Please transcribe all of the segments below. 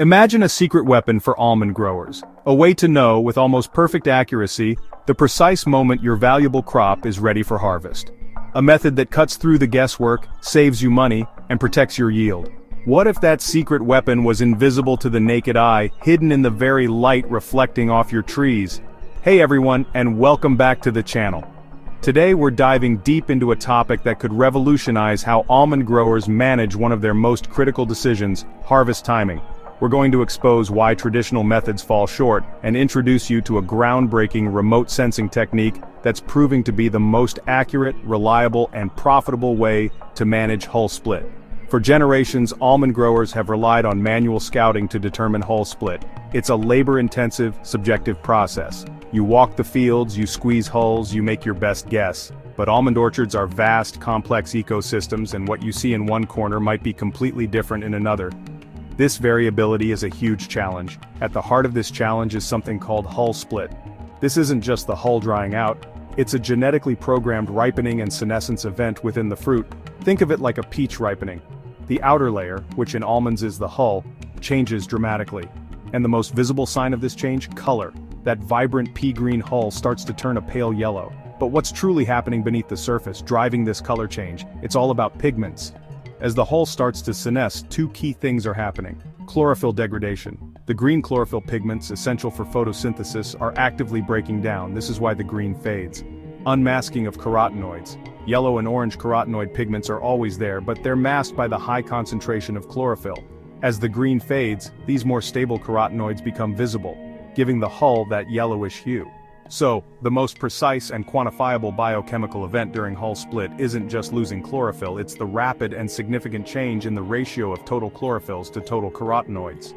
Imagine a secret weapon for almond growers. A way to know, with almost perfect accuracy, the precise moment your valuable crop is ready for harvest. A method that cuts through the guesswork, saves you money, and protects your yield. What if that secret weapon was invisible to the naked eye, hidden in the very light reflecting off your trees? Hey everyone, and welcome back to the channel. Today we're diving deep into a topic that could revolutionize how almond growers manage one of their most critical decisions, harvest timing. We're going to expose why traditional methods fall short and introduce you to a groundbreaking remote sensing technique that's proving to be the most accurate, reliable, and profitable way to manage hull split. For generations, almond growers have relied on manual scouting to determine hull split. It's a labor-intensive, subjective process. You walk the fields, you squeeze hulls, you make your best guess. But almond orchards are vast, complex ecosystems, and what you see in one corner might be completely different in another. This variability is a huge challenge. At the heart of this challenge is something called hull split. This isn't just the hull drying out, it's a genetically programmed ripening and senescence event within the fruit. Think of it like a peach ripening. The outer layer, which in almonds is the hull, changes dramatically. And the most visible sign of this change? Color. That vibrant pea-green hull starts to turn a pale yellow. But what's truly happening beneath the surface, driving this color change? It's all about pigments. As the hull starts to senesce, two key things are happening. Chlorophyll degradation. The green chlorophyll pigments, essential for photosynthesis, are actively breaking down. This is why the green fades. Unmasking of carotenoids. Yellow and orange carotenoid pigments are always there, but they're masked by the high concentration of chlorophyll. As the green fades, these more stable carotenoids become visible, giving the hull that yellowish hue. So, the most precise and quantifiable biochemical event during hull split isn't just losing chlorophyll, it's the rapid and significant change in the ratio of total chlorophylls to total carotenoids.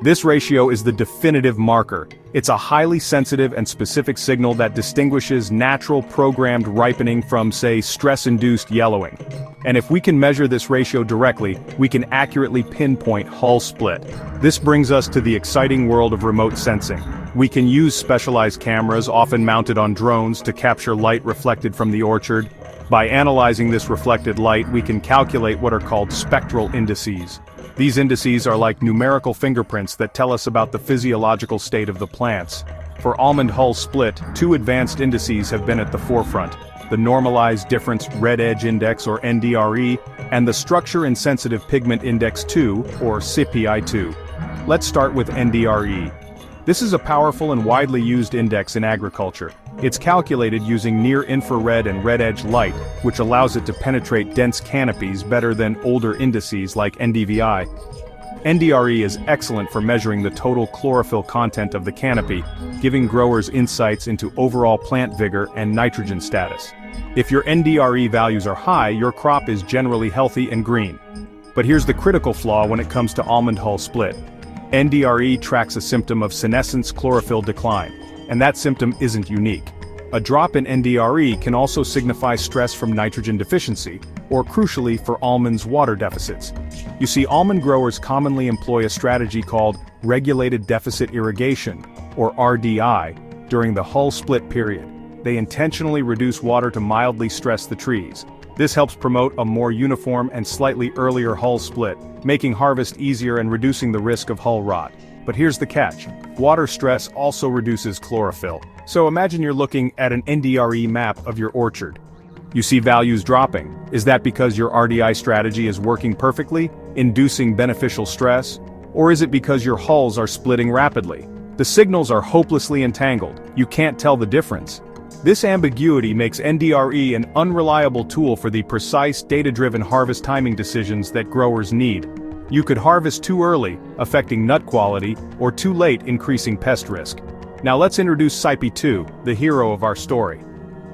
This ratio is the definitive marker. It's a highly sensitive and specific signal that distinguishes natural programmed ripening from, say, stress-induced yellowing. And if we can measure this ratio directly, we can accurately pinpoint hull split. This brings us to the exciting world of remote sensing. We can use specialized cameras, often mounted on drones, to capture light reflected from the orchard. By analyzing this reflected light, we can calculate what are called spectral indices. These indices are like numerical fingerprints that tell us about the physiological state of the plants. For almond hull split, two advanced indices have been at the forefront: the Normalized Difference Red Edge Index, or NDRE, and the Structure Insensitive Pigment Index 2, or SIPI2. Let's start with NDRE. This is a powerful and widely used index in agriculture. It's calculated using near-infrared and red-edge light, which allows it to penetrate dense canopies better than older indices like NDVI. NDRE is excellent for measuring the total chlorophyll content of the canopy, giving growers insights into overall plant vigor and nitrogen status. If your NDRE values are high, your crop is generally healthy and green. But here's the critical flaw when it comes to almond hull split. NDRE tracks a symptom of senescence chlorophyll decline, and that symptom isn't unique. A drop in NDRE can also signify stress from nitrogen deficiency, or crucially for almonds' water deficits. You see, almond growers commonly employ a strategy called regulated deficit irrigation, or RDI, during the hull split period. They intentionally reduce water to mildly stress the trees. This helps promote a more uniform and slightly earlier hull split, making harvest easier and reducing the risk of hull rot. But here's the catch. Water stress also reduces chlorophyll. So imagine you're looking at an NDRE map of your orchard. You see values dropping. Is that because your RDI strategy is working perfectly, inducing beneficial stress? Or is it because your hulls are splitting rapidly? The signals are hopelessly entangled. You can't tell the difference. This ambiguity makes NDRE an unreliable tool for the precise, data-driven harvest timing decisions that growers need. You could harvest too early, affecting nut quality, or too late, increasing pest risk. Now let's introduce SIPI2, the hero of our story.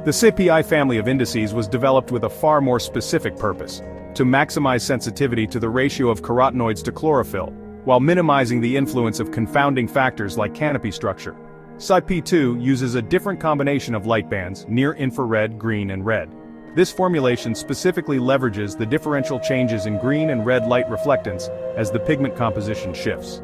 The SIPI family of indices was developed with a far more specific purpose: to maximize sensitivity to the ratio of carotenoids to chlorophyll, while minimizing the influence of confounding factors like canopy structure. SIPI2 uses a different combination of light bands, near-infrared, green and red. This formulation specifically leverages the differential changes in green and red light reflectance as the pigment composition shifts.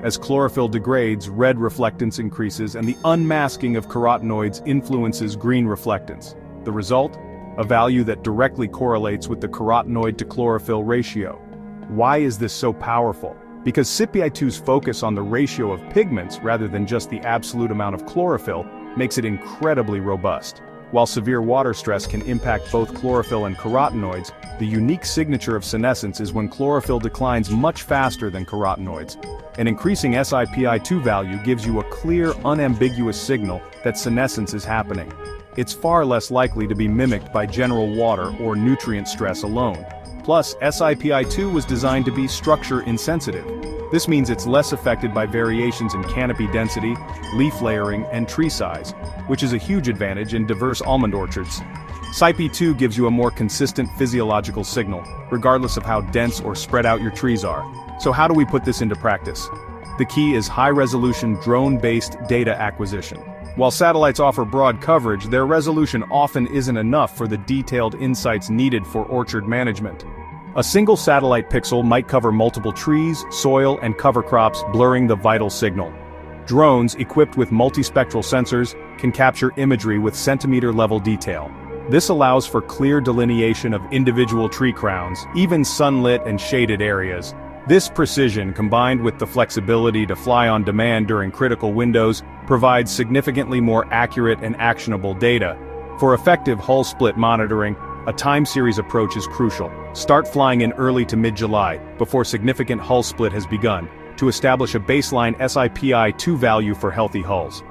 As chlorophyll degrades, red reflectance increases and the unmasking of carotenoids influences green reflectance. The result? A value that directly correlates with the carotenoid-to-chlorophyll ratio. Why is this so powerful? because SIPI2's focus on the ratio of pigments rather than just the absolute amount of chlorophyll makes it incredibly robust. While severe water stress can impact both chlorophyll and carotenoids, the unique signature of senescence is when chlorophyll declines much faster than carotenoids. An increasing SIPI2 value gives you a clear, unambiguous signal that senescence is happening. It's far less likely to be mimicked by general water or nutrient stress alone. Plus, SIPI2 was designed to be structure insensitive. This means it's less affected by variations in canopy density, leaf layering, and tree size, which is a huge advantage in diverse almond orchards. SIPI2 gives you a more consistent physiological signal, regardless of how dense or spread out your trees are. So how do we put this into practice? The key is high-resolution drone-based data acquisition. While satellites offer broad coverage, their resolution often isn't enough for the detailed insights needed for orchard management. A single satellite pixel might cover multiple trees, soil, and cover crops, blurring the vital signal. Drones, equipped with multispectral sensors, can capture imagery with centimeter-level detail. This allows for clear delineation of individual tree crowns, even sunlit and shaded areas. This precision, combined with the flexibility to fly on demand during critical windows, provides significantly more accurate and actionable data. For effective hull split monitoring, a time series approach is crucial. Start flying in early to mid-July, before significant hull split has begun, to establish a baseline SIPI2 value for healthy hulls.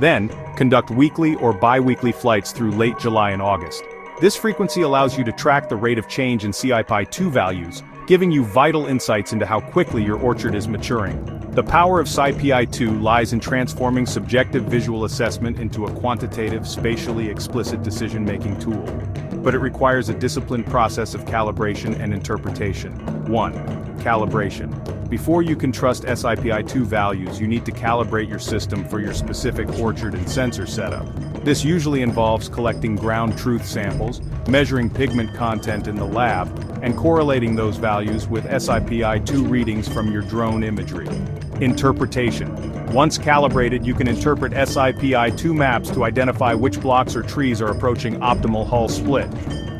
Then, conduct weekly or bi-weekly flights through late July and August. This frequency allows you to track the rate of change in SIPI2 values, giving you vital insights into how quickly your orchard is maturing. The power of SIPI2 lies in transforming subjective visual assessment into a quantitative, spatially explicit decision-making tool. But it requires a disciplined process of calibration and interpretation. 1. Calibration. Before you can trust SIPI2 values, you need to calibrate your system for your specific orchard and sensor setup. This usually involves collecting ground truth samples, measuring pigment content in the lab, and correlating those values with SIPI2 readings from your drone imagery. Interpretation. Once calibrated, you can interpret SIPI2 maps to identify which blocks or trees are approaching optimal hull split.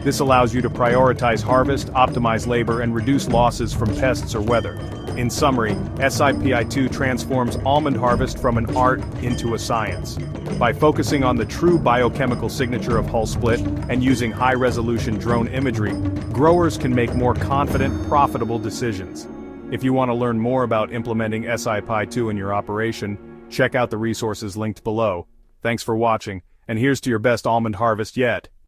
This allows you to prioritize harvest, optimize labor, and reduce losses from pests or weather. In summary, SIPI2 transforms almond harvest from an art into a science. By focusing on the true biochemical signature of hull split and using high-resolution drone imagery, growers can make more confident, profitable decisions. If you want to learn more about implementing SIPI2 in your operation, check out the resources linked below. Thanks for watching, and here's to your best almond harvest yet.